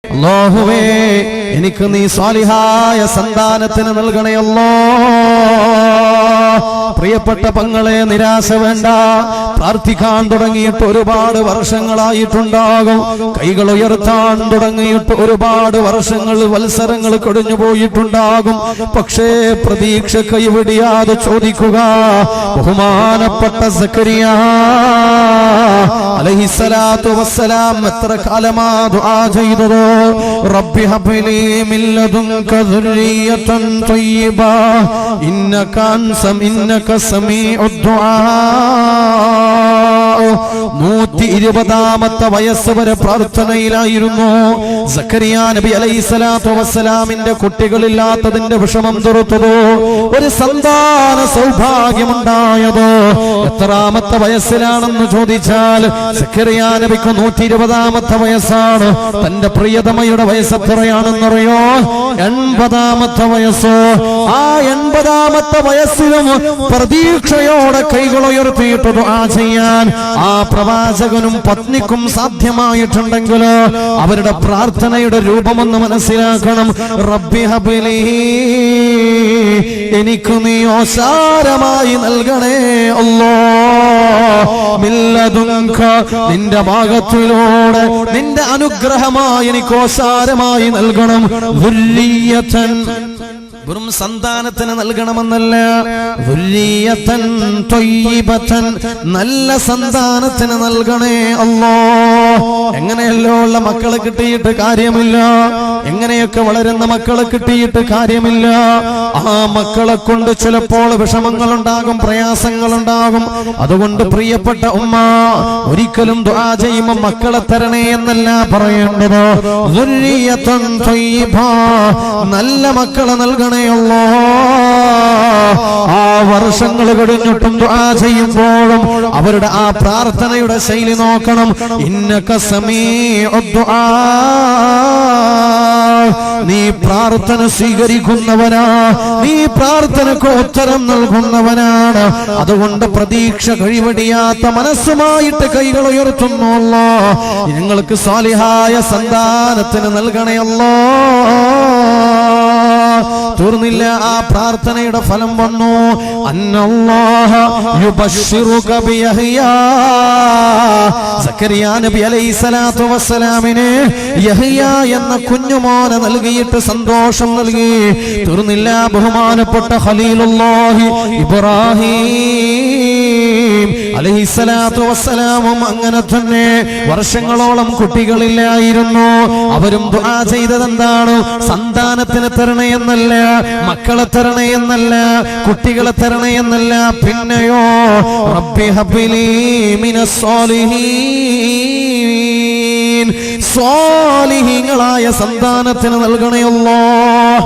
അല്ലാഹുവേ എനിക്ക് നീ സാലിഹായ സന്താനത്തിന് നൽകണേ അല്ലാഹ്. പ്രിയപ്പെട്ട പങ്ങളെ, നിരാശ വേണ്ട. പ്രാർത്ഥിക്കാൻ തുടങ്ങിയിട്ട് ഒരുപാട് വർഷങ്ങളായിട്ടുണ്ടാകും. കൈകൾ ഉയർത്താൻ തുടങ്ങിയിട്ട് ഒരുപാട് വർഷങ്ങൾ, വത്സരങ്ങൾ കഴിഞ്ഞു പോയിട്ടുണ്ടാകും. പക്ഷേ പ്രതീക്ഷ കൈവിടിയാതെ ചോദിക്കുക. ബഹുമാനപ്പെട്ട സക്കരിയ അലൈഹിസ്സലാത്തു വസ്സലാം എത്ര കാലമാ ദുആ ചെയ്തത്? റബ്ബി ഹബ്ലി മിൻ ലദുൻക ദുർരിയതൻ ത്വയ്യിബ ഇന്നക സമീഉദ് ദുആ. 120ാമത്തെ വയസ്സ് വരെ പ്രാർത്ഥനയിലായിരുന്നു സക്കരിയ നബി അലൈഹിസ്സലാത്തു വസ്സലാമിന്റെ. കുട്ടികളില്ലാത്തതിന്റെ വിഷമം തീർത്തതോ, ഒരു സന്താന സൗഭാഗ്യമുണ്ടായത് എത്രാമത്തെ വയസ്സിലാണെന്ന് ചോദിച്ചാൽ സക്കരിയ നബിക്ക് 120ാമത്തെ വയസ്സാണ്. തന്റെ പ്രിയതമയുടെ വയസ്സ് എത്രയാണെന്നറിയോ? 80ാമത്തെ വയസ്സ്. ആ 80ാമത്തെ വയസ്സിലും പ്രതീക്ഷയോടെ കൈകൾ ഉയർത്തിയിട്ട് ദുആ ചെയ്യാൻ ആ പ്രവാചകനും പത്നിക്കും സാധ്യമായിട്ടുണ്ടെങ്കിൽ അവരുടെ പ്രാർത്ഥനയുടെ രൂപമെന്ന് മനസ്സിലാക്കണം. റബ്ബി ഹബ്ലി, എനിക്ക് നീ ഓസാരമായി നൽകണേ അല്ലാഹ്. മിൻ ലദുൻക, നിന്റെ ഭാഗത്തിലൂടെ നിന്റെ അനുഗ്രഹമായി എനിക്ക് ഓസാരമായി നൽകണം. ദുർരിയതൻ, വെറും സന്താനത്തിന് നൽകണമെന്നല്ല, ദുർരിയതൻ ത്വയ്യിബതൻ, നല്ല സന്താനത്തിന് നൽകണേ അല്ലാഹ്. എങ്ങനെയല്ലോ ഉള്ള മക്കളെ കിട്ടിയിട്ട് കാര്യമില്ല, എങ്ങനെയൊക്കെ വളരുന്ന മക്കളെ കിട്ടിയിട്ട് കാര്യമില്ല. ആ മക്കളെ കൊണ്ട് ചിലപ്പോൾ വിഷമങ്ങളുണ്ടാകും, പ്രയാസങ്ങളുണ്ടാകും. അതുകൊണ്ട് പ്രിയപ്പെട്ട ഉമ്മ, ഒരിക്കലും ദുആ ചെയ്യുമ്പോൾ മക്കളെ തരണേ എന്നല്ല പറയേണ്ടത്. ദുർരിയതൻ ത്വയ്യിബ, നല്ല മക്കളെ നൽകണേ അല്ലാഹ്. ആ വർഷങ്ങൾ കഴിഞ്ഞിട്ടും ദുആ ചെയ്യുമ്പോഴും അവരുടെ ആ പ്രാർത്ഥനയുടെ ശൈലി നോക്കണം. ഇന്നക സമീഉദ് ദുആ, നീ പ്രാർത്ഥന സ്വീകരിക്കുന്നവനാ, നീ പ്രാർത്ഥനക്ക് ഉത്തരം നൽകുന്നവനാണ്. അതുകൊണ്ട് പ്രതീക്ഷ കഴിവടിയാത്ത മനസ്സുമായിട്ട് കൈകൾ ഉയർത്തുന്നു അല്ലാഹ്. നിങ്ങൾക്ക് സാലിഹായ സന്താനത്തിന് നൽകണേ അല്ലാഹ്. തീർന്നില്ല, ആ പ്രാർത്ഥനയുടെ ഫലം വന്നു. അന്നല്ലാഹ യുബശ്ശിറുക ബിയഹ്യ. സക്കരിയ നബി അലൈഹിസ്സലാത്തു വസ്സലാമിനെ യഹ്യ എന്ന കുഞ്ഞുമോനെ നൽകിയിട്ട് സന്തോഷം നൽകി. തീർന്നില്ല, ബഹുമാനപ്പെട്ട ഖലീലുല്ലാഹി ഇബ്രാഹിം അലൈഹിസ്സലാത്തു വസ്സലാമും അങ്ങനെ തന്നെ വർഷങ്ങളോളം കുട്ടികളില്ലായിരുന്നു. അവരും ദുആ ചെയ്തത് എന്താണ്? സന്താനത്തിന് തരണേ എന്നല്ല, മക്കളെ തരണേ എന്നല്ല, കുട്ടികളെ തരണേ എന്നല്ല, പിന്നെയോ റബ്ബി ഹബ്ലി മിനസ് സ്വാലിഹീൻ, സ്വാലിഹീങ്ങളായ സന്താനത്തിന് നൽകണേ അല്ലാഹ്.